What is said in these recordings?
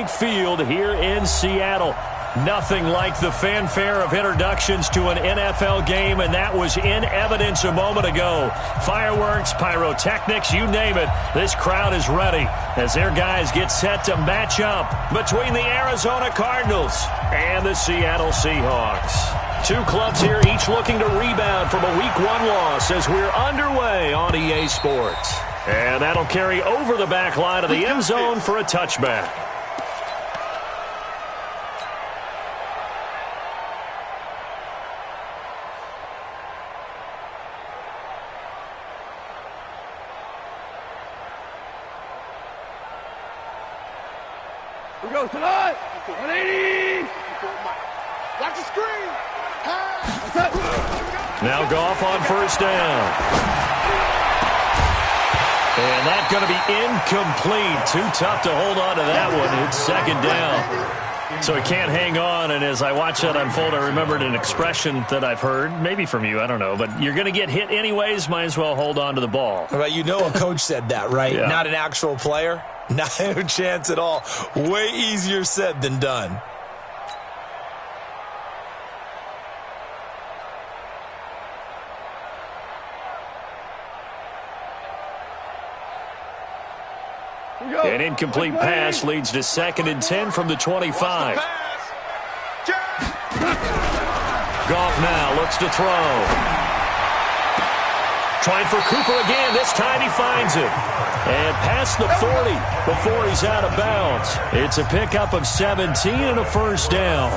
Field here in Seattle. Nothing like the fanfare of introductions to an NFL game, and that was in evidence a moment ago. Fireworks, pyrotechnics, you name it. This crowd is ready as their guys get set to match up between the Arizona Cardinals and the Seattle Seahawks. Two clubs here, each looking to rebound from a Week 1 loss as we're underway on EA Sports. And that'll carry over the back line of the end zone for a touchback. We go tonight. 180. Watch the screen. Now Goff on first down. And that's going to be incomplete. Too tough to hold on to that one. It's second down. So he can't hang on, and as I watch that unfold, I remembered an expression that I've heard, maybe from you, I don't know, but you're going to get hit anyways, might as well hold on to the ball. Well, you know a coach said that, right? Yeah. Not an actual player. Not a chance at all. Way easier said than done. An incomplete pass leads to 2nd and 10 from the 25. Goff now looks to throw. Trying for Cooper again. This time he finds it. And past the 40 before he's out of bounds. It's a pickup of 17 and a first down.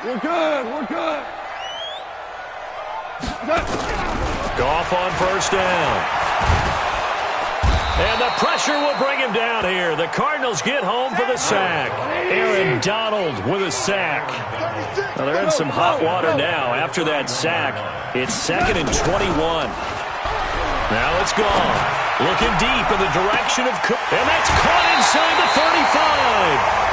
We're good. We're good. Goff on first down. And the pressure will bring him down here. The Cardinals get home for the sack. Aaron Donald with a sack. Well, they're in some hot water now. After that sack, it's 2nd and 21. Now it's gone. Looking deep in the direction of Cook. And that's caught inside the 35.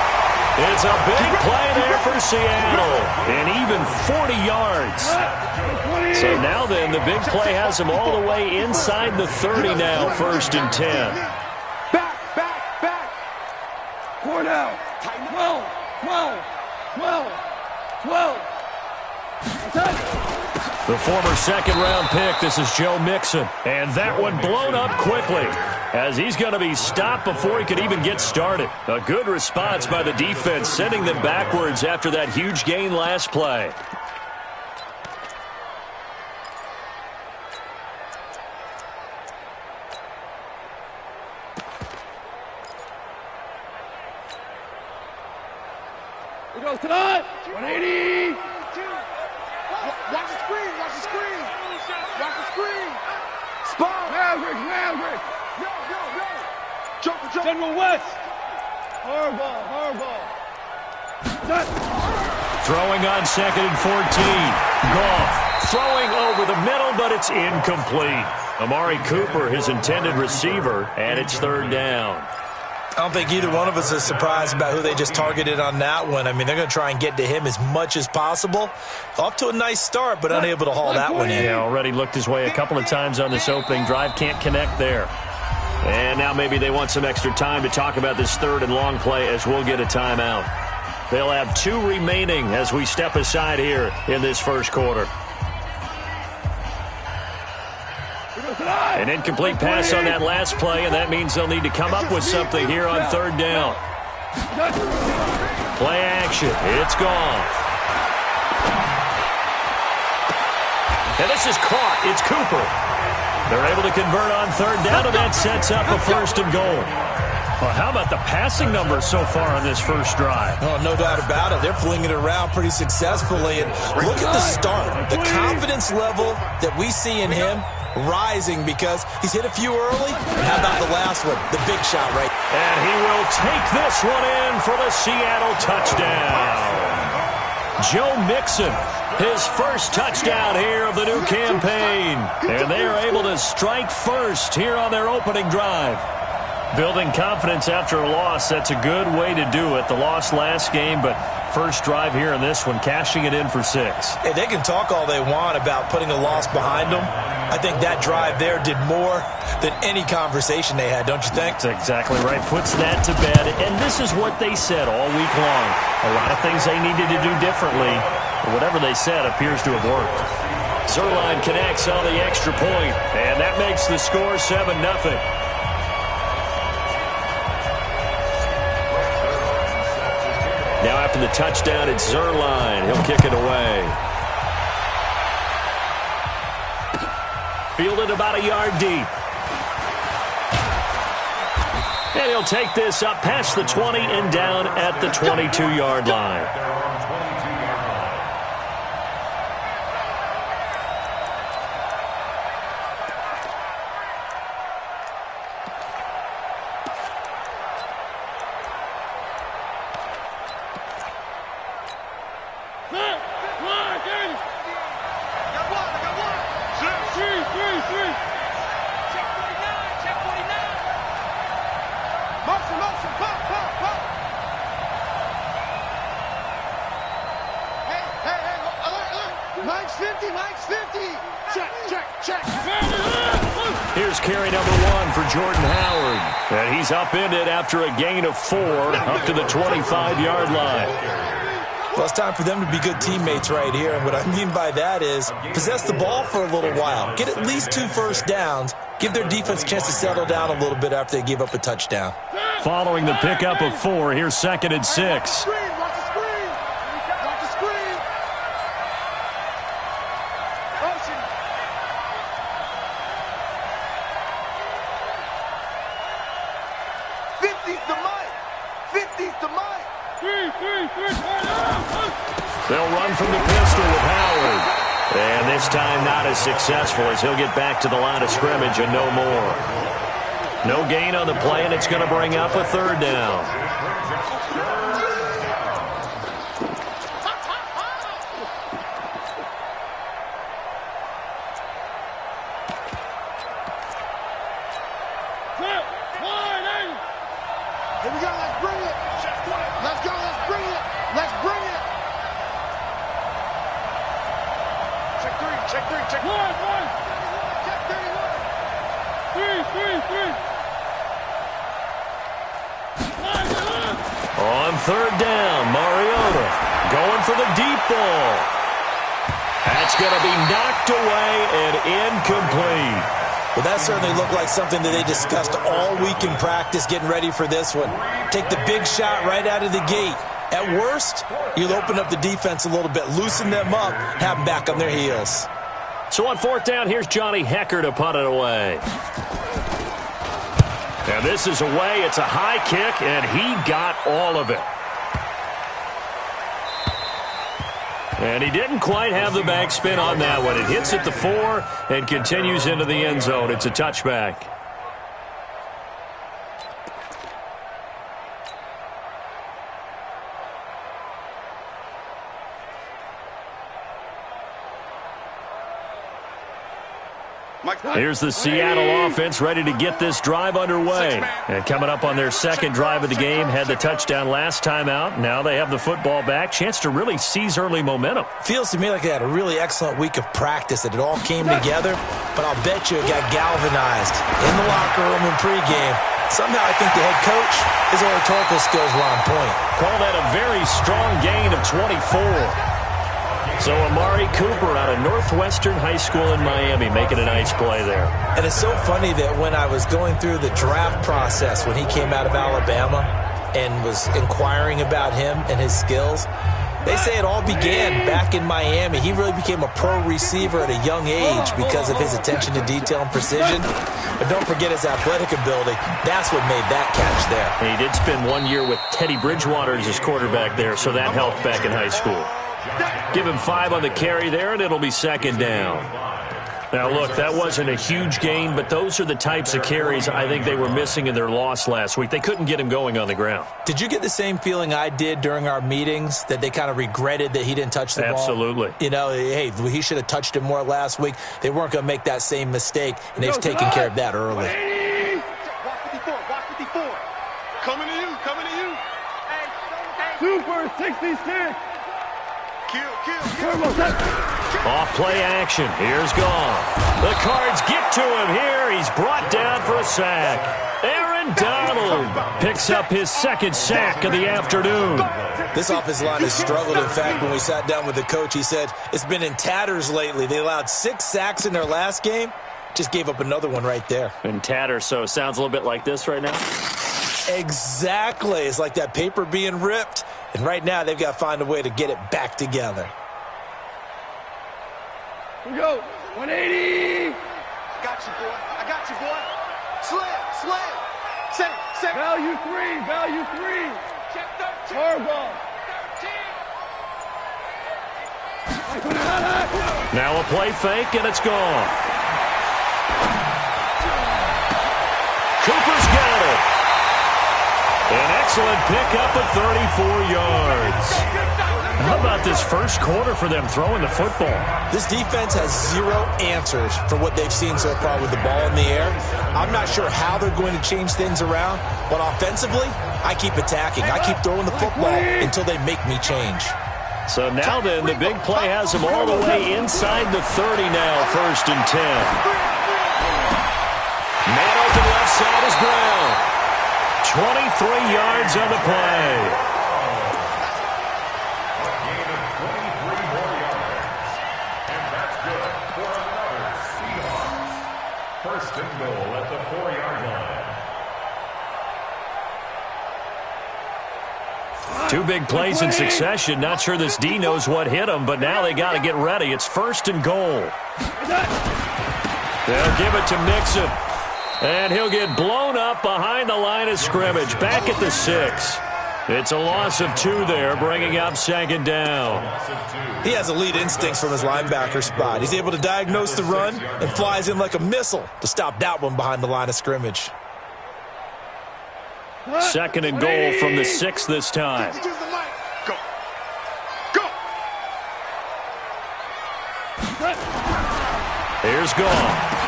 It's a big play there for Seattle. And even 40 yards. So now then, the big play has them all the way inside the 30 now, 1st and 10. Back. 4 down. 12. The former second-round pick, this is Joe Mixon. And that one blown up quickly as he's going to be stopped before he could even get started. A good response by the defense, sending them backwards after that huge gain last play. We go tonight. 180. Watch the screen. Watch the screen. Spot. Maverick. Yo. General West. Hardball. Throwing on 2nd and 14. Goff throwing over the middle, but it's incomplete. Amari Cooper, his intended receiver, and it's 3rd down. I don't think either one of us is surprised about who they just targeted on that one. I mean, they're going to try and get to him as much as possible. Off to a nice start, but unable to haul that one in. Yeah, already looked his way a couple of times on this opening drive. Can't connect there. And now maybe they want some extra time to talk about this 3rd and long play as we'll get a timeout. They'll have 2 remaining as we step aside here in this first quarter. An incomplete pass on that last play, and that means they'll need to come up with something here on 3rd down. Play action. It's gone. And this is caught. It's Cooper. They're able to convert on 3rd down, and that sets up a 1st and goal. Well, how about the passing numbers so far on this first drive? Oh, no doubt about it. They're flinging it around pretty successfully. And look at the start. The confidence level that we see in him rising because he's hit a few early. And how about the last one? The big shot, right? And he will take this one in for the Seattle touchdown. Joe Mixon, his first touchdown here of the new campaign. And they are able to strike first here on their opening drive. Building confidence after a loss, that's a good way to do it. The loss last game, but first drive here in this one, cashing it in for 6. Hey, they can talk all they want about putting a loss behind them. I think that drive there did more than any conversation they had, don't you think? That's exactly right. Puts that to bed. And this is what they said all week long. A lot of things they needed to do differently. But whatever they said appears to have worked. Zuerlein connects on the extra point, and that makes the score 7-0. Now after the touchdown, it's Zuerlein. He'll kick it away. Fielded about a yard deep. And he'll take this up past the 20 and down at the 22-yard line. Here's carry number 1 for Jordan Howard. And he's upended after a gain of 4 up to the 25-yard line. Well, it's time for them to be good teammates right here. And what I mean by that is possess the ball for a little while. Get at least 2 first downs. Give their defense a chance to settle down a little bit after they give up a touchdown. Following the pickup of 4, here's 2nd and 6. They'll run from the pistol with Howard. And this time not as successful as he'll get back to the line of scrimmage and no more. No gain on the play, and it's going to bring up a 3rd down. Here we go, let's bring it. Let's go, let's bring it. Let's bring it. Check 3, check 3, check 1. Check 3. On 3rd down, Mariota going for the deep ball. That's going to be knocked away and incomplete. Well, that certainly looked like something that they discussed all week in practice getting ready for this one. Take the big shot right out of the gate. At worst, you'll open up the defense a little bit, loosen them up, have them back on their heels. So on 4th down, here's Johnny Hekker to punt it away. And this is away. It's a high kick, and he got all of it. And he didn't quite have the backspin on that one. It hits at the 4 and continues into the end zone. It's a touchback. Here's the Seattle offense ready to get this drive underway. And coming up on their 2nd drive of the game, had the touchdown last time out. Now they have the football back. Chance to really seize early momentum. Feels to me like they had a really excellent week of practice, that it all came together. But I'll bet you it got galvanized in the locker room in pregame. Somehow I think the head coach, his oratorical skills were on point. Call that a very strong gain of 24. So Amari Cooper out of Northwestern High School in Miami making a nice play there. And it's so funny that when I was going through the draft process when he came out of Alabama and was inquiring about him and his skills, they say it all began back in Miami. He really became a pro receiver at a young age because of his attention to detail and precision. But don't forget his athletic ability. That's what made that catch there. And he did spend 1 year with Teddy Bridgewater as his quarterback there, so that helped back in high school. Give him 5 on the carry there, and it'll be 2nd down. Now, look, that wasn't a huge gain, but those are the types of carries I think they were missing in their loss last week. They couldn't get him going on the ground. Did you get the same feeling I did during our meetings, that they kind of regretted that he didn't touch the ball? Absolutely. You know, hey, he should have touched it more last week. They weren't going to make that same mistake, and they've taken care of that early. Watch 54. Coming to you, coming to you. Super 60. Off play action. Here's Goff. The Cards get to him here. He's brought down for a sack. Aaron Donald picks up his second sack of the afternoon. This offensive line has struggled. In fact, when we sat down with the coach, he said it's been in tatters lately. They allowed 6 sacks in their last game. Just gave up another one right there. In tatters, so it sounds a little bit like this right now? Exactly. It's like that paper being ripped. And right now, they've got to find a way to get it back together. Here we go. 180. Got you, boy. I got you, boy. Slam. Set. Value 3. Check 13. Harbaugh. 13. Now a play fake, and it's gone. Cooper's got it. An excellent pickup of 34 yards. How about this first quarter for them throwing the football? This defense has 0 answers for what they've seen so far with the ball in the air. I'm not sure how they're going to change things around, but offensively, I keep attacking. I keep throwing the football until they make me change. So now then, the big play has them all the way inside the 30 now, 1st and 10. Man open left side is Brown. 23 yards on the play. First and goal at the 4-yard line. 2 big plays in succession. Not sure this D knows what hit him, but now they got to get ready. It's 1st and goal. They'll give it to Mixon. And he'll get blown up behind the line of scrimmage. Back at the 6. It's a loss of 2 there, bringing up 2nd down. He has elite instincts from his linebacker spot. He's able to diagnose the run and flies in like a missile to stop that one behind the line of scrimmage. 2nd and goal from the 6 this time. Go. Here's Goff.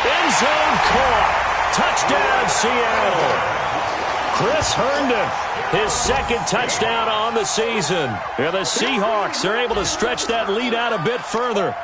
End zone caught. Touchdown, Seattle. Chris Herndon, his 2nd touchdown on the season. Yeah, the Seahawks are able to stretch that lead out a bit further.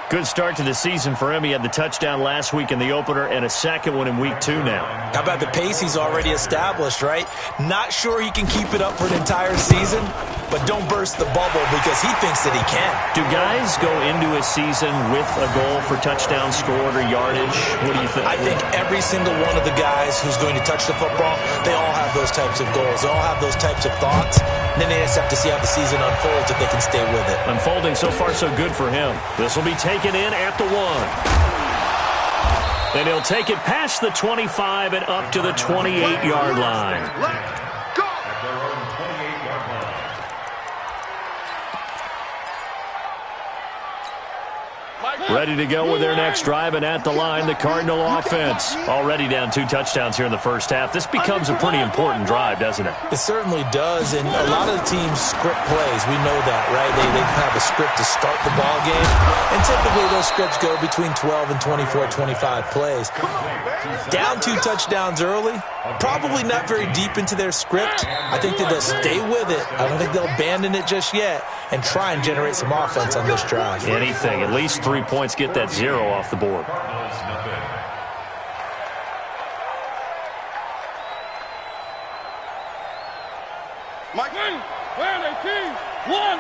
Good start to the season for him. He had the touchdown last week in the opener and a 2nd one in week 2 now. How about the pace he's already established, right? Not sure he can keep it up for an entire season, but don't burst the bubble because he thinks that he can. Do guys go into a season with a goal for touchdown scored or yardage? What do you think? I think every single one of the guys who's going to touch the football, they all have those types of goals. They all have those types of thoughts. And then they just have to see how the season unfolds if they can stay with it. Unfolding so far so good for him. This will be taken in at the 1. Then he'll take it past the 25 and up to the 28-yard line. At their own 28-yard line. Ready to go with their next drive, and at the line, the Cardinal offense. Already down 2 touchdowns here in the first half. This becomes a pretty important drive, doesn't it? It certainly does, and a lot of the teams script plays. We know that, right? They have a script to start the ball game, and typically those scripts go between 12 and 24, 25 plays. Down 2 touchdowns early, probably not very deep into their script. I think that they'll stay with it. I don't think they'll abandon it just yet and try and generate some offense on this drive. Anything, at least 3 points, get that 0 off the board. Mike, where are they, team? 1.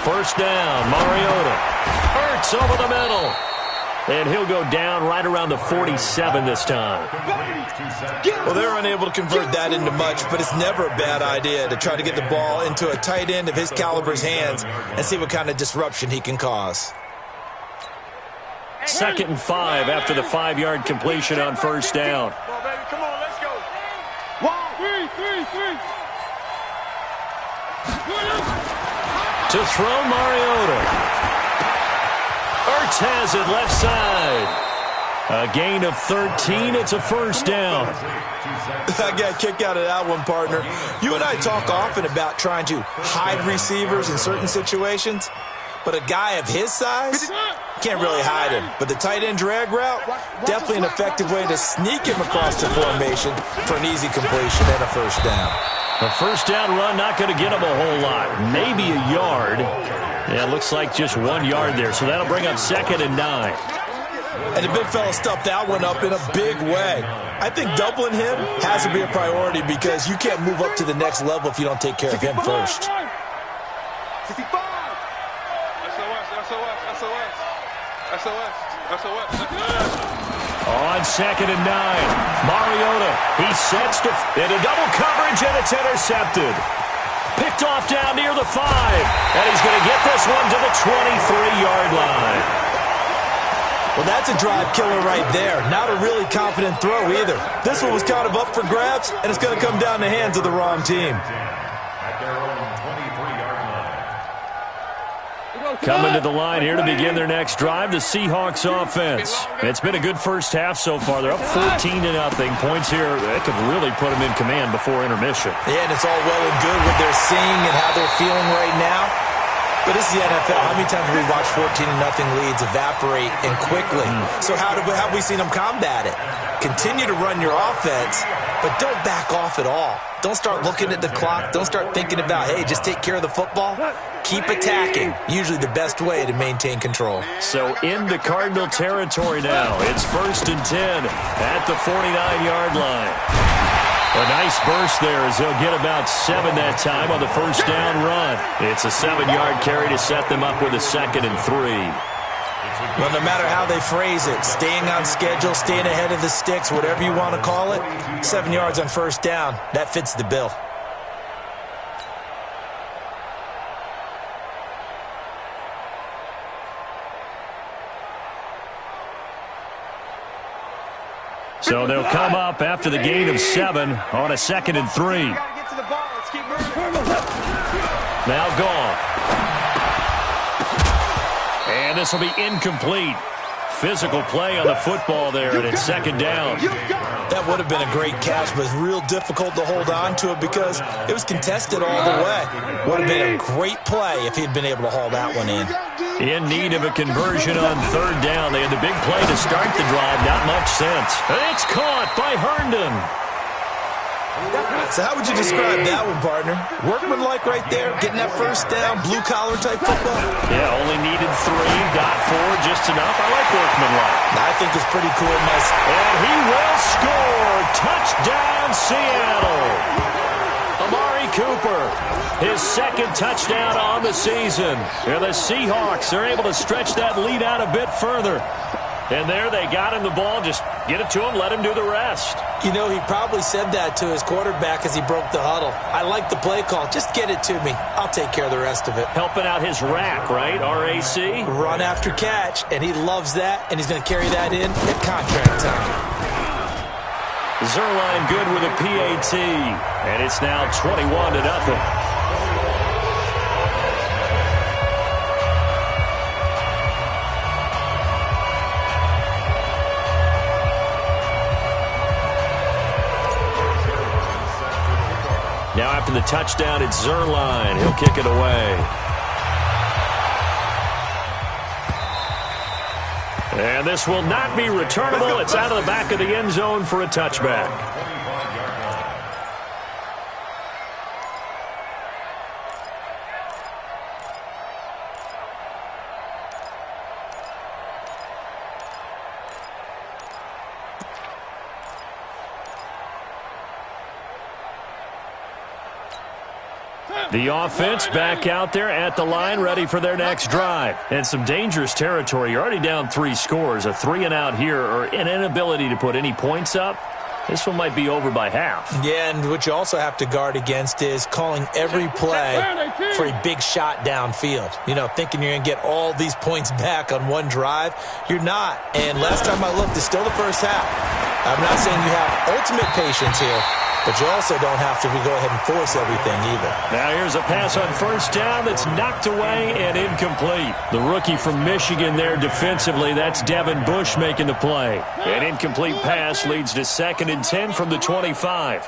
First down, Mariota. Hurts over the middle. And he'll go down right around the 47 this time. Well, they're unable to convert that into much, but it's never a bad idea to try to get the ball into a tight end of his caliber's hands and see what kind of disruption he can cause. 2nd and 5 after the 5-yard completion on first down. Come on, let's go. 3. To throw, Mariota. Ertz has it left side. A gain of 13. It's a first down. I got a kick out of that one, partner. You and I talk often about trying to hide receivers in certain situations. But a guy of his size, can't really hide him. But the tight end drag route, definitely an effective way to sneak him across the formation for an easy completion and a first down. A first down run, not going to get him a whole lot. Maybe a yard. Yeah, it looks like just 1 yard there. So that'll bring up 2nd and 9. And the big fella stuffed that one up in a big way. I think doubling him has to be a priority because you can't move up to the next level if you don't take care of him first. 65. SOS. On 2nd and 9, Mariota, he sets into double coverage, and it's intercepted. Picked off down near the 5, and he's going to get this one to the 23-yard line. Well, that's a drive killer right there. Not a really confident throw either. This one was kind of up for grabs, and it's going to come down the hands of the wrong team. At their own 23-yard line. Coming to the line here to begin their next drive, the Seahawks offense. It's been a good first half so far. They're up 14-0. Points here, that could really put them in command before intermission. Yeah, and it's all well and good what they're seeing and how they're feeling right now. But this is the NFL. How many times have we watched 14-0 leads evaporate and quickly? So how have we seen them combat it? Continue to run your offense, but don't back off at all. Don't start looking at the clock. Don't start thinking about, hey, just take care of the football. Keep attacking. Usually the best way to maintain control. So into Cardinal territory now. It's 1st and 10 at the 49-yard line. A nice burst there as they'll get about 7 that time on the first down run. It's a 7-yard carry to set them up with a 2nd and 3. Well, no matter how they phrase it, staying on schedule, staying ahead of the sticks, whatever you want to call it, 7 yards on first down, that fits the bill. So they'll come up after the gain of 7 on a 2nd and 3. Now gone. And this will be incomplete. Physical play on the football there, and it's 2nd down. That would have been a great catch, but it's real difficult to hold on to it because it was contested all the way. Would have been a great play if he'd been able to haul that one in. In need of a conversion on 3rd down. They had the big play to start the drive. Not much sense. It's caught by Herndon. So how would you describe that one, partner? Workmanlike right there, getting that first down, blue-collar type football? Yeah, only needed 3, got 4, just enough. I like workmanlike. I think it's pretty cool. And he will score. Touchdown, Seattle. Amari Cooper, his 2nd touchdown on the season. And the Seahawks are able to stretch that lead out a bit further. And there they got him the ball. Just get it to him, let him do the rest. You know, he probably said that to his quarterback as he broke the huddle. I like the play call. Just get it to me. I'll take care of the rest of it. Helping out his rack, right? RAC? Run after catch, and he loves that, and he's going to carry that in at contract time. Zuerlein good with a PAT, and it's now 21-0. Now after the touchdown, it's Zuerlein. He'll kick it away. And this will not be returnable. It's out of the back of the end zone for a touchback. The offense back out there at the line, ready for their next drive. And some dangerous territory. You're already down 3 scores. A 3-and-out here, or an inability to put any points up. This one might be over by half. Yeah, and what you also have to guard against is calling every play for a big shot downfield. You know, thinking you're going to get all these points back on one drive. You're not. And last time I looked, it's still the first half. I'm not saying you have ultimate patience here, but you also don't have to go ahead and force everything either. Now here's a pass on first down that's knocked away and incomplete. The rookie from Michigan there defensively, that's Devin Bush making the play. An incomplete pass leads to 2nd and 10 from the 25.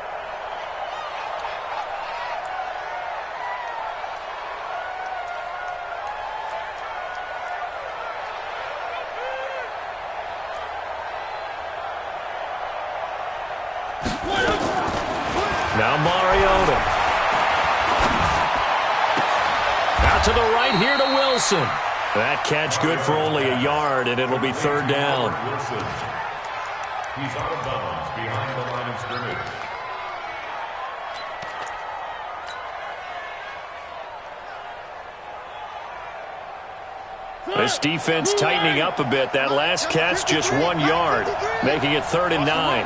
Now Mariota. Out to the right here to Wilson. That catch good for only a yard, and it'll be third down. Wilson. He's out of bounds behind the line of scrimmage. This defense tightening up a bit. That last catch just 1 yard, making it 3rd and 9.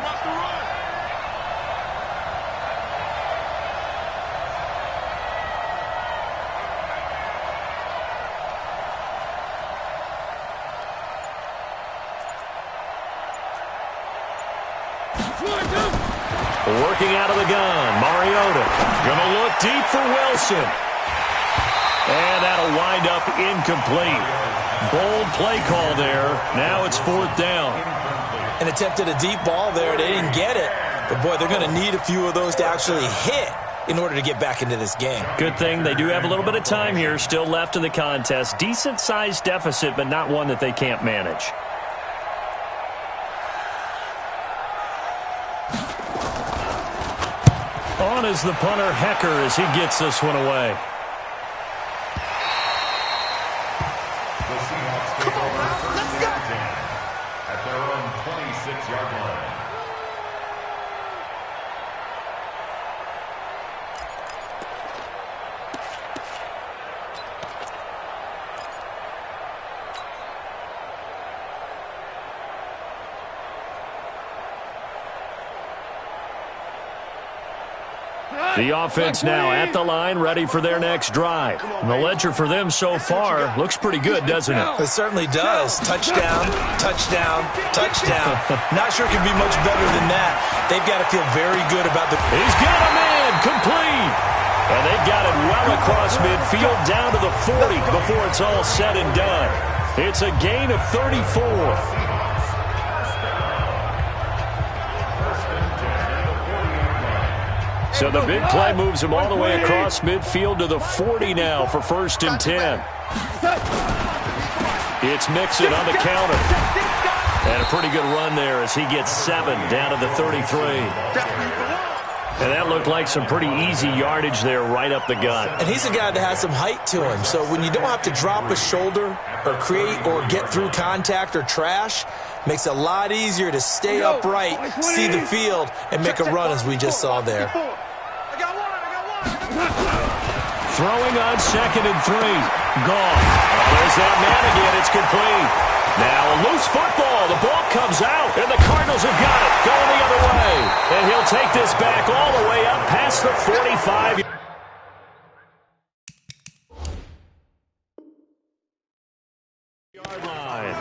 Working out of the gun, Mariota. Gonna look deep for Wilson. And that'll wind up incomplete. Bold play call there. Now it's 4th down. And attempted a deep ball there. They didn't get it. But, boy, they're going to need a few of those to actually hit in order to get back into this game. Good thing they do have a little bit of time here still left in the contest. Decent-sized deficit, but not one that they can't manage. On is the punter, Hecker, as he gets this one away. At their own 26-yard line. The offense now at the line, ready for their next drive. And the ledger for them so far looks pretty good, doesn't it? It certainly does. Touchdown, touchdown, touchdown. Not sure it can be much better than that. They've got to feel very good about the... He's got a man, complete. And they got it well across midfield down to the 40 before it's all said and done. It's a gain of 34. So the big play moves him all the way across midfield to the 40 now for 1st and 10. It's Mixon on the counter. And a pretty good run there as he gets 7 down to the 33. And that looked like some pretty easy yardage there right up the gut. And he's a guy that has some height to him. So when you don't have to drop a shoulder or create or get through contact or trash, makes it a lot easier to stay upright, see the field, and make a run as we just saw there. Throwing on 2nd and 3. Gone. There's that man again. It's complete. Now a loose football. The ball comes out, and the Cardinals have got it. Going the other way. And he'll take this back all the way up past the 45. Yard line.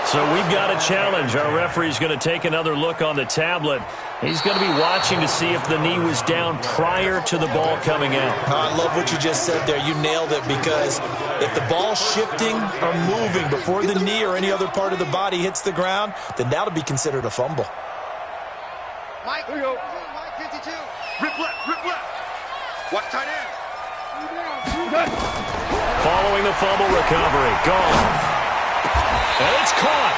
So we've got a challenge. Our referee's going to take another look on the tablet. He's going to be watching to see if the knee was down prior to the ball coming out. I love what you just said there. You nailed it, because if the ball's shifting or moving before the knee or any other part of the body hits the ground, then that'll be considered a fumble. Mike, here you go. Mike 52. Rip left. Watch tight end. Following the fumble recovery. Gone. And it's caught.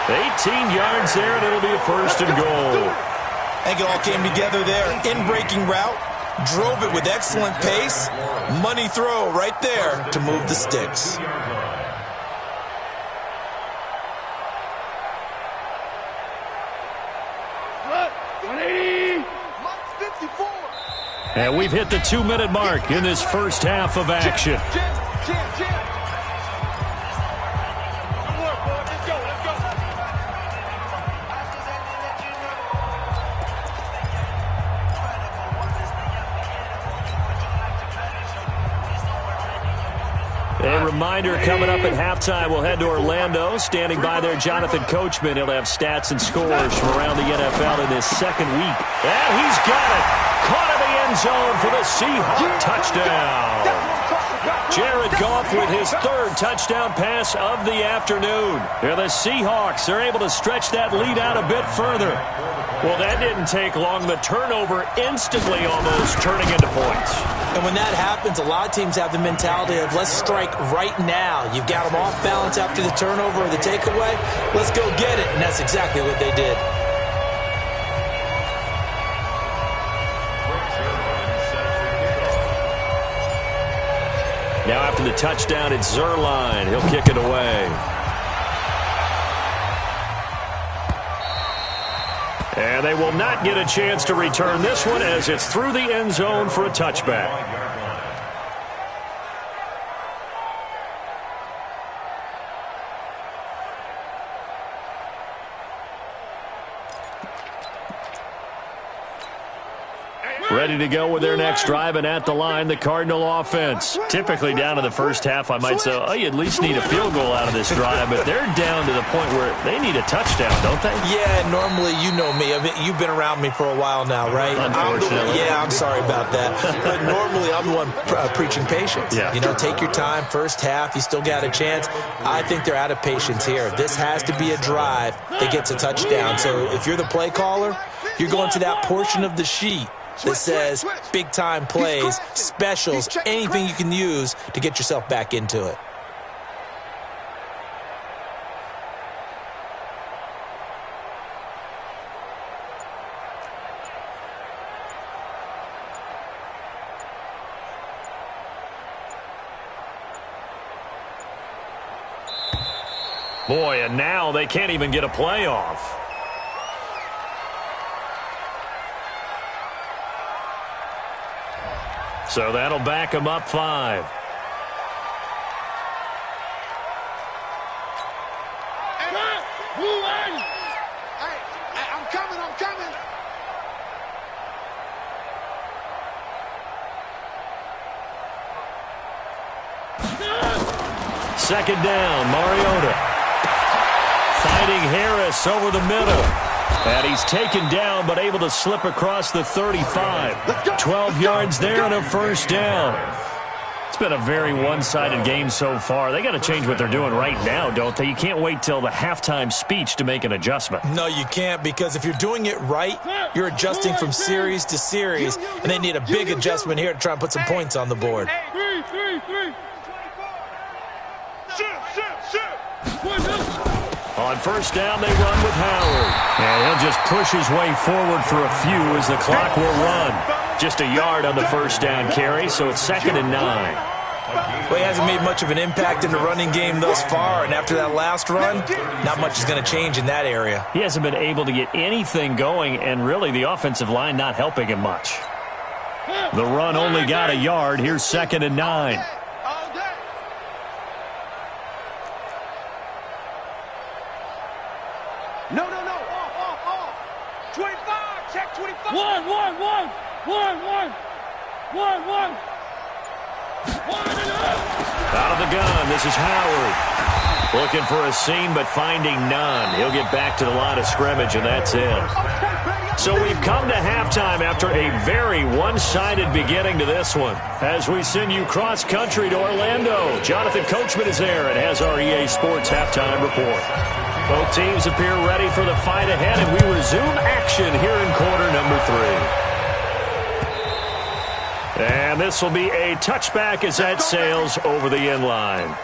18 yards there, and it'll be a 1st and goal. I think it all came together there. In-breaking route. Drove it with excellent pace. Money throw right there to move the sticks. And we've hit the 2-minute mark in this first half of action. A reminder, coming up at halftime, we'll head to Orlando. Standing by there, Jonathan Coachman. He'll have stats and scores from around the NFL in this 2nd week. And he's got it. Caught in the end zone for the Seahawks touchdown. Jared Goff with his third touchdown pass of the afternoon. And the Seahawks are able to stretch that lead out a bit further. Well, that didn't take long. The turnover instantly almost turning into points. And when that happens, a lot of teams have the mentality of let's strike right now. You've got them off balance after the turnover or the takeaway. Let's go get it. And that's exactly what they did. Now after the touchdown, it's Zuerlein. He'll kick it away. And they will not get a chance to return this one as it's through the end zone for a touchback. Ready to go with their next drive, and at the line, the Cardinal offense. Typically down to the first half, I might say, oh, you at least need a field goal out of this drive, but they're down to the point where they need a touchdown, don't they? Yeah, normally, you know me. I mean, you've been around me for a while now, right? Unfortunately. I'm sorry about that. But normally, I'm the one preaching patience. Yeah. You know, take your time. First half, you still got a chance. I think they're out of patience here. This has to be a drive that gets a touchdown. So if you're the play caller, you're going to that portion of the sheet that says big-time plays, specials, anything you can use to get yourself back into it. Boy, and now they can't even get a play off. So that'll back them up 5. I'm coming. Second down, Mariota. Finding Harris over the middle. And he's taken down, but able to slip across the 35. 12 yards there and a first down. It's been a very one-sided game so far. They got to change what they're doing right now, don't they? You can't wait till the halftime speech to make an adjustment. No, you can't, because if you're doing it right, you're adjusting from series to series, and they need a big adjustment here to try and put some points on the board. On first down, they run with Howard. And he'll just push his way forward for a few as the clock will run. Just a yard on the first down carry, so it's 2nd and 9. Well, he hasn't made much of an impact in the running game thus far, and after that last run, not much is going to change in that area. He hasn't been able to get anything going, and really the offensive line not helping him much. The run only got a yard. Here's 2nd and 9. No. Off. 25. Check 25. One. Out of the gun, this is Howard. Looking for a seam, but finding none. He'll get back to the line of scrimmage, and that's it. So we've come to halftime after a very one-sided beginning to this one. As we send you cross-country to Orlando, Jonathan Coachman is there and has our EA Sports halftime report. Both teams appear ready for the fight ahead, and we resume action here in quarter number 3. And this will be a touchback as that sails over the end line.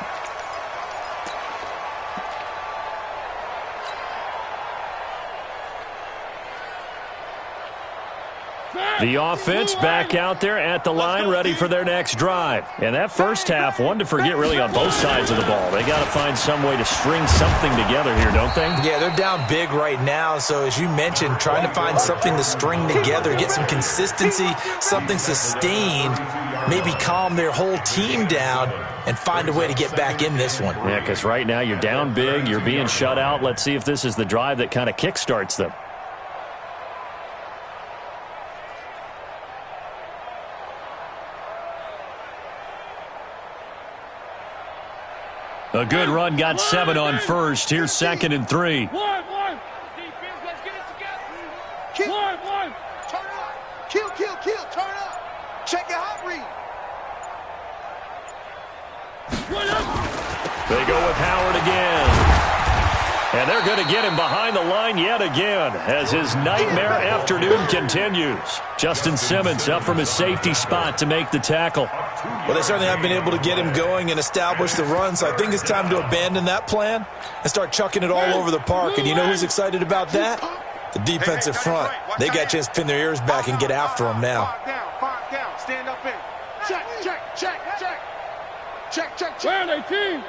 The offense back out there at the line, ready for their next drive. And that first half, one to forget really on both sides of the ball. They got to find some way to string something together here, don't they? Yeah, they're down big right now. So as you mentioned, trying to find something to string together, get some consistency, something sustained, maybe calm their whole team down and find a way to get back in this one. Yeah, because right now you're down big, you're being shut out. Let's see if this is the drive that kind of kickstarts them. A good run, got 7 on first. Here's 2nd and 3. One. Defense, let's get it together. One. Turn up. Kill. Turn up. Check your hot read. They go with Howard again. And they're going to get him behind the line yet again as his nightmare afternoon continues. Justin Simmons up from his safety spot to make the tackle. Well, they certainly have been able to get him going and establish the run, so I think it's time to abandon that plan and start chucking it all over the park. And you know who's excited about that? The defensive front. They got a chance to pin their ears back and get after him now. Five down, stand up in. Check. Where are they, team?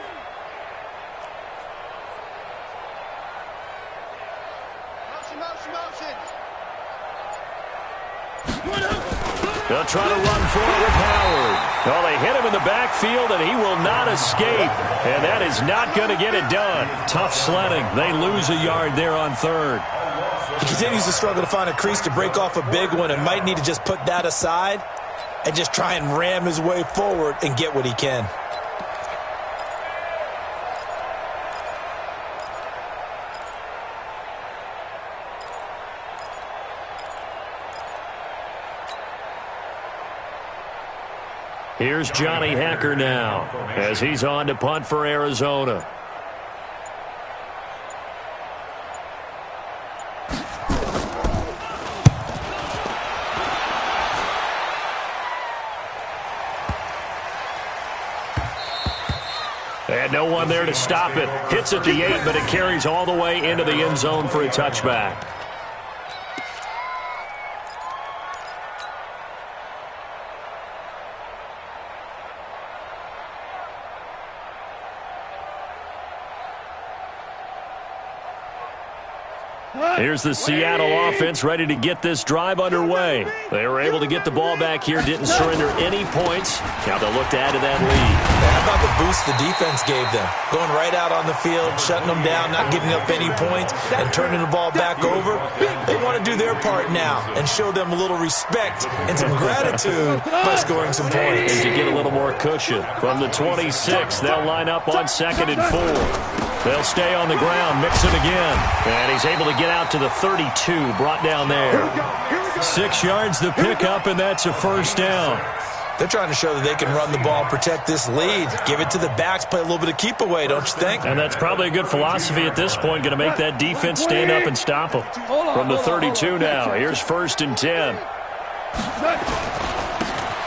They'll try to run for it with Howard. Well, they hit him in the backfield, and he will not escape. And that is not going to get it done. Tough sledding. They lose a yard there on third. He continues to struggle to find a crease to break off a big one and might need to just put that aside and just try and ram his way forward and get what he can. Here's Johnny Hacker now as he's on to punt for Arizona. And no one there to stop it. Hits at the 8, but it carries all the way into the end zone for a touchback. Here's the Seattle offense ready to get this drive underway. They were able to get the ball back here, didn't surrender any points. Now they'll look to add to that lead. How about the boost the defense gave them? Going right out on the field, shutting them down, not giving up any points, and turning the ball back over. They want to do their part now and show them a little respect and some gratitude by scoring some points. And to get a little more cushion. From the 26, they'll line up on 2nd and 4. They'll stay on the ground, mix it again. And he's able to get out to the 32, brought down there. 6 yards to pick up, and that's a first down. They're trying to show that they can run the ball, protect this lead. Give it to the backs, play a little bit of keep away, don't you think? And that's probably a good philosophy at this point, going to make that defense stand up and stop them. From the 32 now, here's 1st and 10.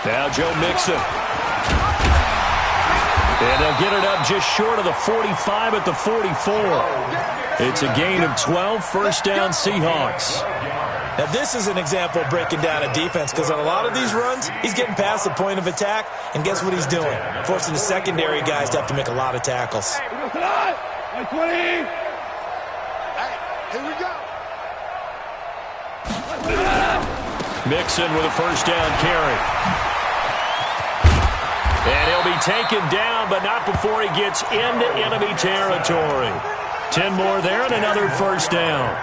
Now Joe Mixon. And they'll get it up just short of the 45 at the 44. It's a gain of 12, first down Seahawks. Now this is an example of breaking down a defense because on a lot of these runs, he's getting past the point of attack, and guess what he's doing? Forcing the secondary guys to have to make a lot of tackles. Hey, here we go. Mixon with a first down carry. And he'll be taken down, but not before he gets into enemy territory. 10 more there and another first down.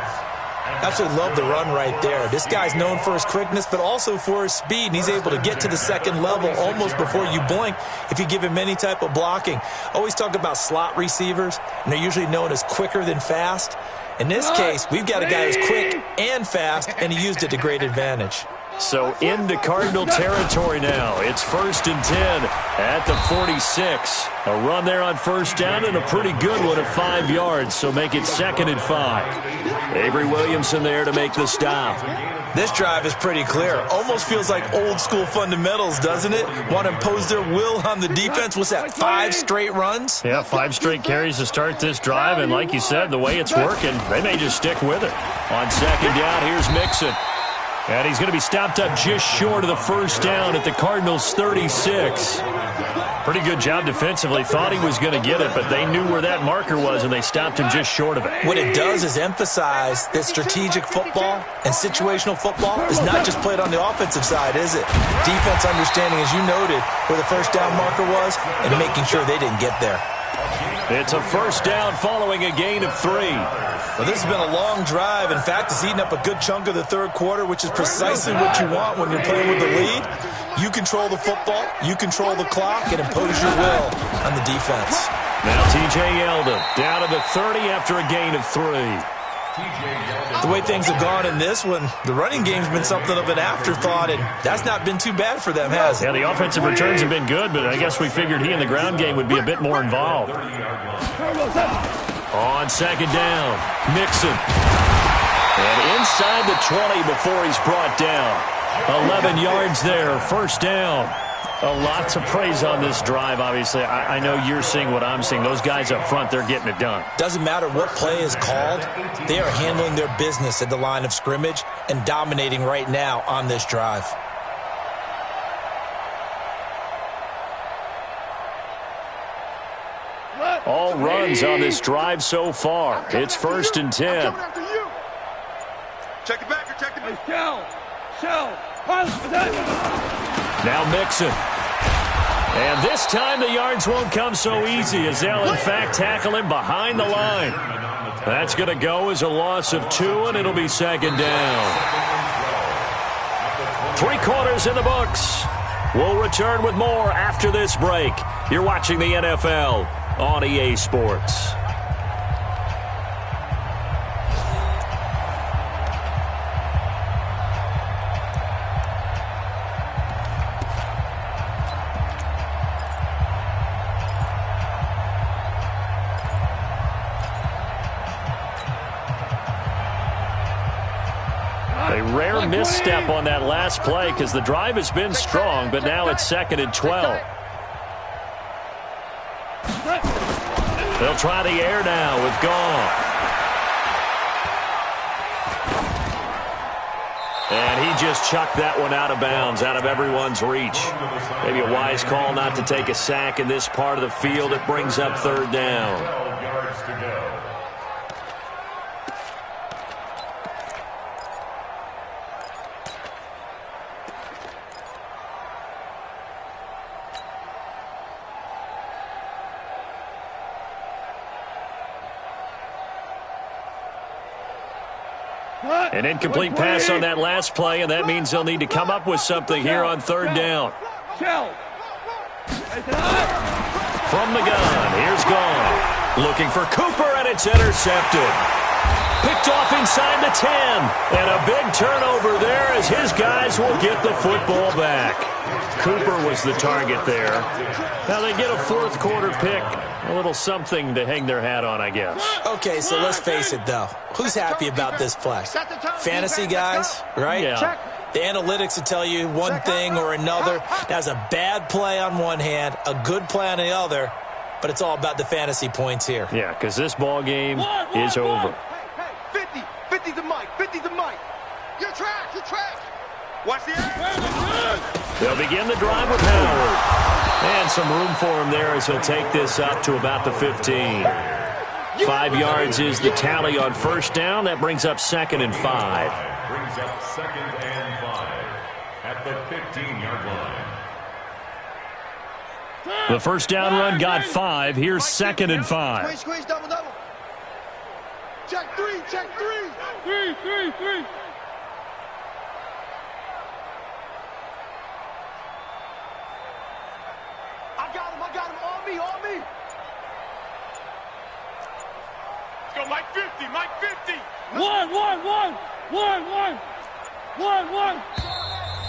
Absolutely love the run right there. This guy's known for his quickness, but also for his speed, and he's able to get to the second level almost before you blink if you give him any type of blocking. Always talk about slot receivers, and they're usually known as quicker than fast. In this case, we've got a guy who's quick and fast, and he used it to great advantage. So into Cardinal territory now. It's 1st and 10 at the 46. A run there on first down and a pretty good one of 5 yards, so make it 2nd and 5. Avery Williamson there to make the stop. This drive is pretty clear. Almost feels like old school fundamentals, doesn't it? Want to impose their will on the defense. What's that, 5 straight runs? Yeah, 5 straight carries to start this drive, and like you said, the way it's working, they may just stick with it. On 2nd down, here's Mixon. And he's going to be stopped up just short of the first down at the Cardinals' 36. Pretty good job defensively. Thought he was going to get it, but they knew where that marker was, and they stopped him just short of it. What it does is emphasize that strategic football and situational football is not just played on the offensive side, is it? Defense understanding, as you noted, where the first down marker was and making sure they didn't get there. It's a first down following a gain of 3. Well, this has been a long drive. In fact, it's eaten up a good chunk of the third quarter, which is precisely what you want when you're playing with the lead. You control the football, you control the clock, and impose your will on the defense. Now T.J. Yeldon down to the 30 after a gain of 3. The way things have gone in this one, the running game's been something of an afterthought, and that's not been too bad for them, has it? Yeah, the offensive returns have been good, but I guess we figured he in the ground game would be a bit more involved. On second down, Mixon. And inside the 20 before he's brought down. 11 yards there, first down. A lot to praise on this drive, obviously. I know you're seeing what I'm seeing. Those guys up front, they're getting it done. Doesn't matter what play is called. They are handling their business at the line of scrimmage and dominating right now on this drive. All runs on this drive so far. It's first and 10. Check it back, check it back. Now Mixon. And this time the yards won't come so easy as they'll in fact tackle him behind the line. That's going to go as a loss of 2, and it'll be second down. 3 quarters in the books. We'll return with more after this break. You're watching the NFL on EA Sports. A rare misstep on that last play because the drive has been strong, but now it's second and 12. They'll try the air now with Goff. And he just chucked that one out of bounds, out of everyone's reach. Maybe a wise call not to take a sack in this part of the field. It brings up third down. 12 yards to go. An incomplete pass on that last play, and that means they'll need to come up with something here on third down. From the gun, here's Goff. Looking for Cooper, and it's intercepted. Picked off inside the 10. And a big turnover there as his guys will get the football back. Cooper was the target there. Now they get a fourth quarter pick. A little something to hang their hat on, I guess. Okay, so let's face it, though. Who's happy about this play? Fantasy guys, right? Yeah. The analytics will tell you one thing or another. That's a bad play on one hand, a good play on the other, but it's all about the fantasy points here. Yeah, because this ball game is over. Hey, 50 to Mike, 50 to Mike. You're trash, you're trash. Watch the air. They'll begin the drive with Howard. And some room for him there as he'll take this up to about the 15. 5 yards is the tally on first down. That brings up second and 5. Brings up second and 5 at the 15-yard line. The first down run got 5. Here's second and 5. Squeeze, double. Check 3. 3. I got him. On me. Let's go, Mike 50. 1.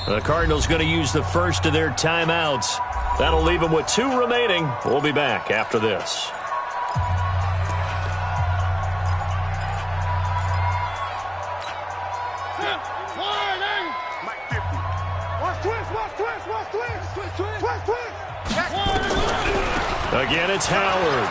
The Cardinals going to use the first of their timeouts. That'll leave them with 2 remaining. We'll be back after this. Mike 50. Watch twist. Again, it's Howard.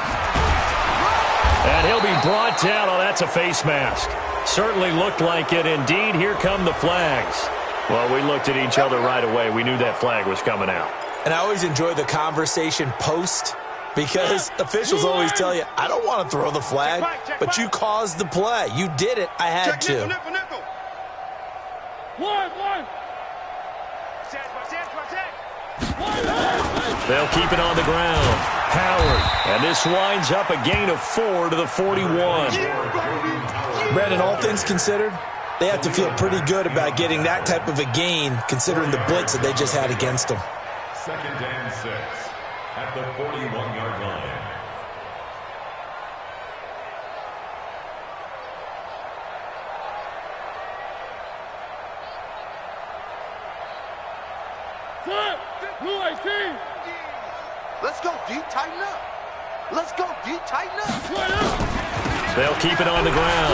And he'll be brought down. Oh, that's a face mask. Certainly looked like it. Indeed, here come the flags. Well, we looked at each other right away. We knew that flag was coming out. And I always enjoy the conversation post because officials always tell you, I don't want to throw the flag, but you caused the play. You did it. I had to. Nickel. 1. They'll keep it on the ground. Howard. And this winds up a gain of 4 to the 41. Brandon, all things considered, they have to feel pretty good about getting that type of a gain considering the blitz that they just had against them. Second and 6 at the 41-yard line. Let's go, D. Tighten up. Let's go, D. Tighten up. They'll keep it on the ground.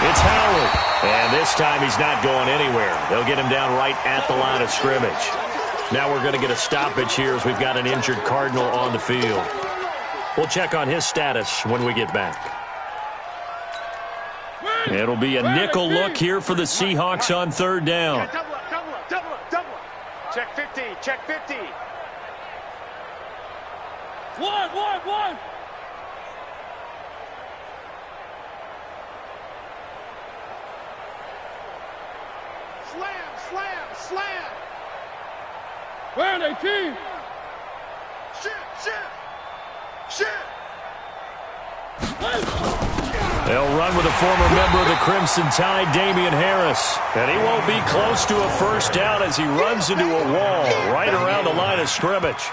It's Howard. And this time he's not going anywhere. They'll get him down right at the line of scrimmage. Now we're going to get a stoppage here as we've got an injured Cardinal on the field. We'll check on his status when we get back. It'll be a nickel look here for the Seahawks on third down. Double up. Check 50, check 50. One. Slam. Where are they, team? Shit. They'll run with a former member of the Crimson Tide, Damian Harris. And he won't be close to a first down as he runs into a wall right around the line of scrimmage.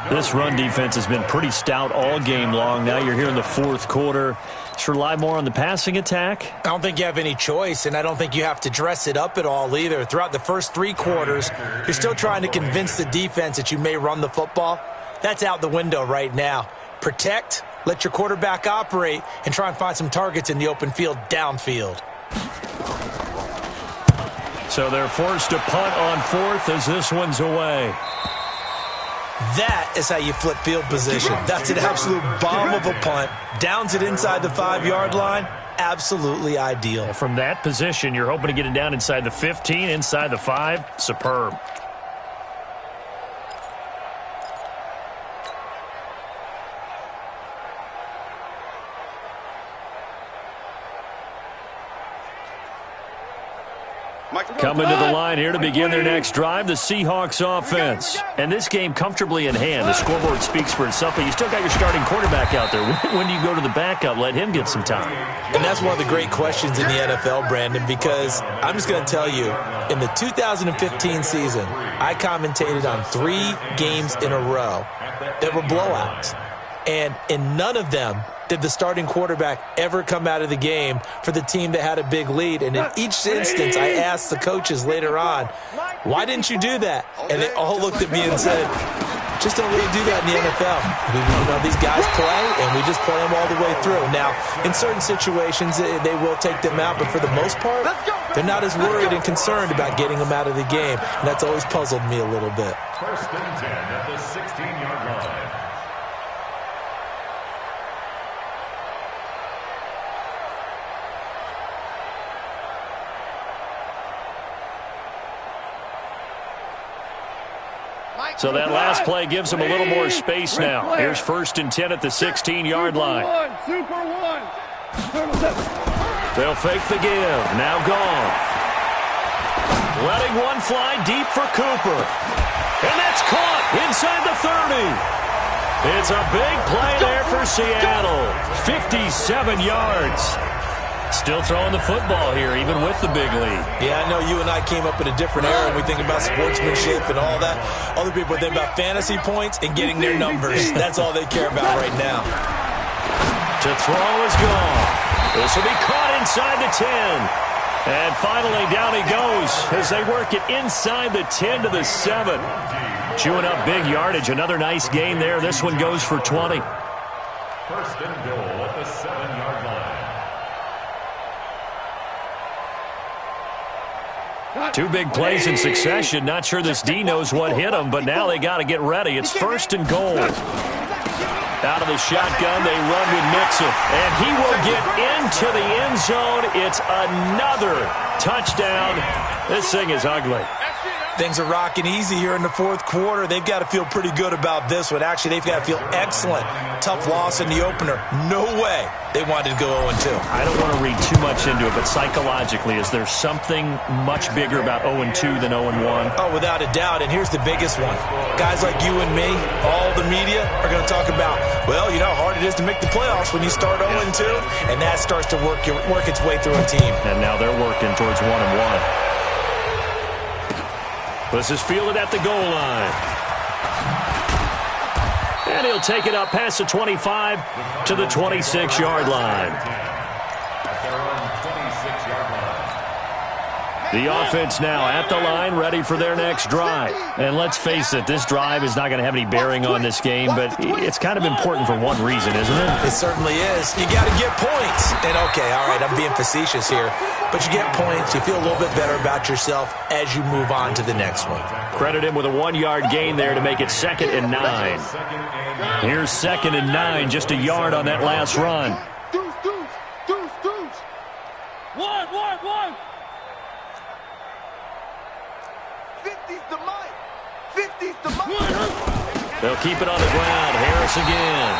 This run defense has been pretty stout all game long. Now you're here in the fourth quarter. Just rely more on the passing attack. I don't think you have any choice, and I don't think you have to dress it up at all either. Throughout the first three quarters, you're still trying to convince the defense that you may run the football. That's out the window right now. Protect, let your quarterback operate, and try and find some targets in the open field downfield. So they're forced to punt on fourth as this one's away. That is how you flip field position. That's an absolute bomb of a punt. Downs it inside the 5-yard line. Absolutely ideal. From that position, you're hoping to get it down inside the 15, inside the 5. Superb. Coming to the line here to begin their next drive, the Seahawks offense. And this game comfortably in hand. The scoreboard speaks for itself, but you still got your starting quarterback out there. When do you go to the backup? Let him get some time. And that's one of the great questions in the NFL, Brandon, because I'm just going to tell you, in the 2015 season, I commentated on 3 games in a row that were blowouts. And in none of them did the starting quarterback ever come out of the game for the team that had a big lead. And in each instance, I asked the coaches later on, why didn't you do that? And they all looked at me and said, just don't really do that in the NFL. These guys play, and we just play them all the way through. Now, in certain situations, they will take them out, but for the most part, they're not as worried and concerned about getting them out of the game. And that's always puzzled me a little bit. First and 10 at the 16-yard line. So that last play gives them a little more space now. Here's first and 10 at the 16-yard line. Super one. They'll fake the give. Now gone. Letting one fly deep for Cooper. And that's caught inside the 30. It's a big play there for Seattle. 57 yards. Still throwing the football here, even with the big lead. Yeah, I know you and I came up in a different era when we think about sportsmanship and all that. Other people think about fantasy points and getting their numbers. That's all they care about right now. To throw is gone. This will be caught inside the 10. And finally, down he goes as they work it inside the 10 to the 7. Chewing up big yardage. Another nice gain there. This one goes for 20. First and goal at the 7-yard line. 2 big plays in succession. Not sure this D knows what hit him, but now they got to get ready. It's first and goal. Out of the shotgun, they run with Mixon. And he will get into the end zone. It's another touchdown. This thing is ugly. Things are rocking easy here in the fourth quarter. They've got to feel pretty good about this one. Actually, they've got to feel excellent. Tough loss in the opener. No way they wanted to go 0-2. I don't want to read too much into it, but psychologically, is there something much bigger about 0-2 than 0-1? Oh, without a doubt, and here's the biggest one. Guys like you and me, all the media, are going to talk about, well, you know how hard it is to make the playoffs when you start 0-2, and that starts to work its way through a team. And now they're working towards 1-1. This is fielded at the goal line. And he'll take it up past the 25 to the 26-yard line. At their own 26-yard line. The offense now at the line, ready for their next drive. And let's face it, this drive is not going to have any bearing on this game, but it's kind of important for one reason, isn't it? It certainly is. You got to get points. And, okay, all right, I'm being facetious here. But you get points, you feel a little bit better about yourself as you move on to the next one. Credit him with a 1-yard gain there to make it 2nd and 9. Here's 2nd and 9, just a yard on that last run. One. 50's the mic. 50's the mic. They'll keep it on the ground. Harris again.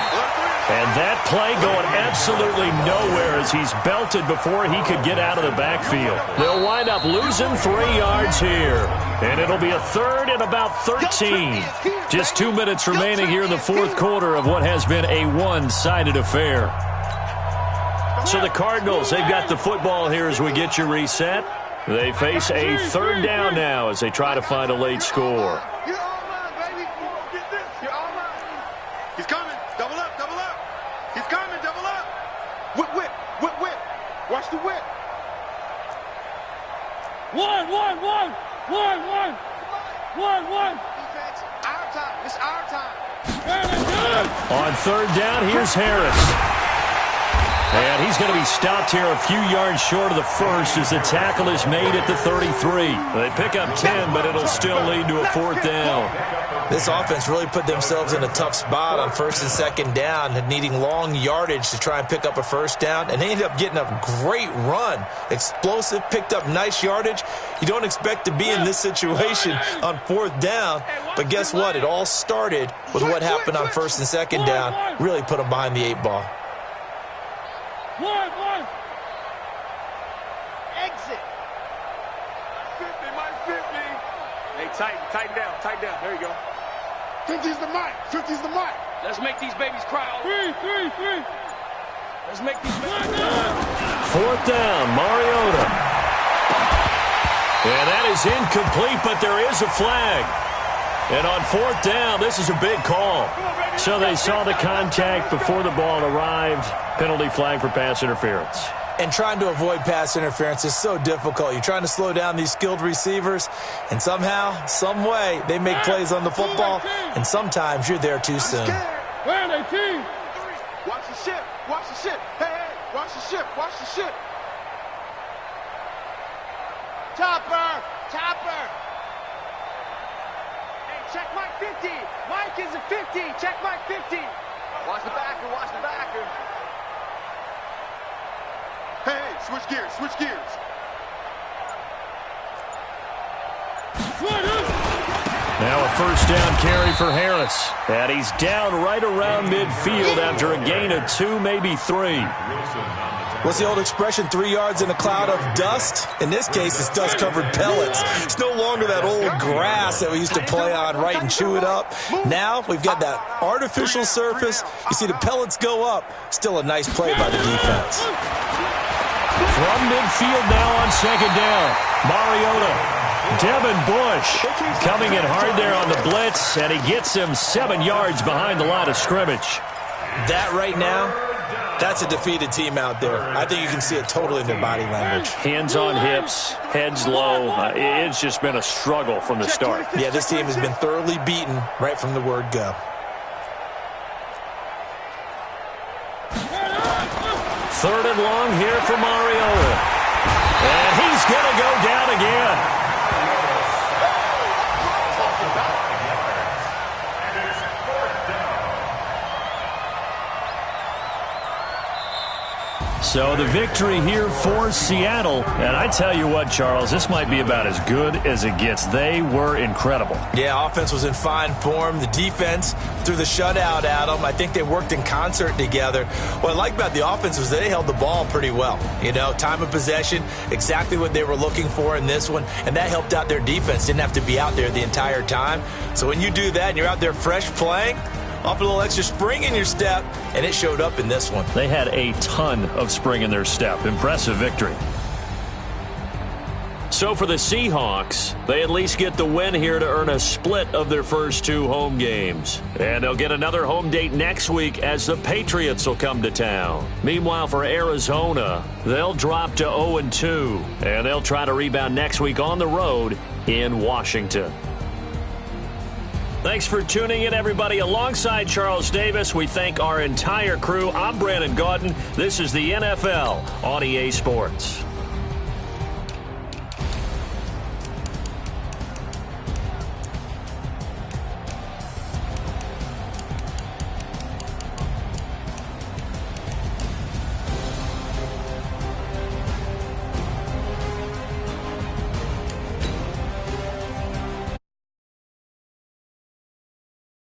And that play going absolutely nowhere as he's belted before he could get out of the backfield. They'll wind up losing 3 yards here. And it'll be a 3rd and about 13. Just 2 minutes remaining here in the 4th quarter of what has been a one-sided affair. So the Cardinals, they've got the football here as we get you reset. They face a 3rd down now as they try to find a late score. You're all mine, baby. Get this. You're all mine. He's coming. Double up. He's coming. Double up. Whip. Watch the whip. One. Defense, our time. It's our time. On 3rd down, here's Harris. And he's going to be stopped here a few yards short of the first as the tackle is made at the 33. They pick up 10, but it'll still lead to a 4th down. This offense really put themselves in a tough spot on 1st and 2nd down, needing long yardage to try and pick up a 1st down, and they ended up getting a great run. Explosive, picked up nice yardage. You don't expect to be in this situation on 4th down, but guess what? It all started with what happened on 1st and 2nd down. Really put them behind the 8 ball. One. Exit. 50, Mike, 50. Hey, tighten down. There you go. 50's the mic. Let's make these babies cry. Three. Let's make these babies cry. 4th down, Mariota. And that is incomplete, but there is a flag. And on 4th down, this is a big call. So they saw the contact before the ball arrived. Penalty flag for pass interference. And trying to avoid pass interference is so difficult. You're trying to slow down these skilled receivers, and somehow, some way, they make plays on the football, and sometimes you're there too soon. Watch the ship. Hey, watch the ship. Topper. Hey, check Mike 50. Mike is a 50. Check Mike 50. Watch the backer. Hey, switch gears. Now a 1st down carry for Harris. And he's down right around midfield after a gain of 2, maybe 3. What's the old expression, 3 yards in a cloud of dust? In this case, it's dust-covered pellets. It's no longer that old grass that we used to play on, right, and chew it up. Now we've got that artificial surface. You see the pellets go up. Still a nice play by the defense. From midfield now on 2nd down, Mariota. Devin Bush coming in hard there on the blitz, and he gets him 7 yards behind the line of scrimmage. That right now, that's a defeated team out there. I think you can see it totally in their body language. Hands on hips, heads low. It's just been a struggle from the start. Yeah, this team has been thoroughly beaten right from the word go. 3rd and long here for Mariota. And he's going to go down again. So the victory here for Seattle. And I tell you what, Charles, this might be about as good as it gets. They were incredible. Yeah, offense was in fine form. The defense threw the shutout at them. I think they worked in concert together. What I like about the offense was they held the ball pretty well. You know, time of possession, exactly what they were looking for in this one. And that helped out their defense. Didn't have to be out there the entire time. So when you do that and you're out there fresh playing, off a little extra spring in your step, and it showed up in this one. They had a ton of spring in their step. Impressive victory. So for the Seahawks, they at least get the win here to earn a split of their first 2 home games. And they'll get another home date next week as the Patriots will come to town. Meanwhile, for Arizona, they'll drop to 0-2, and they'll try to rebound next week on the road in Washington. Thanks for tuning in, everybody. Alongside Charles Davis, we thank our entire crew. I'm Brandon Gaudin. This is the NFL on EA Sports.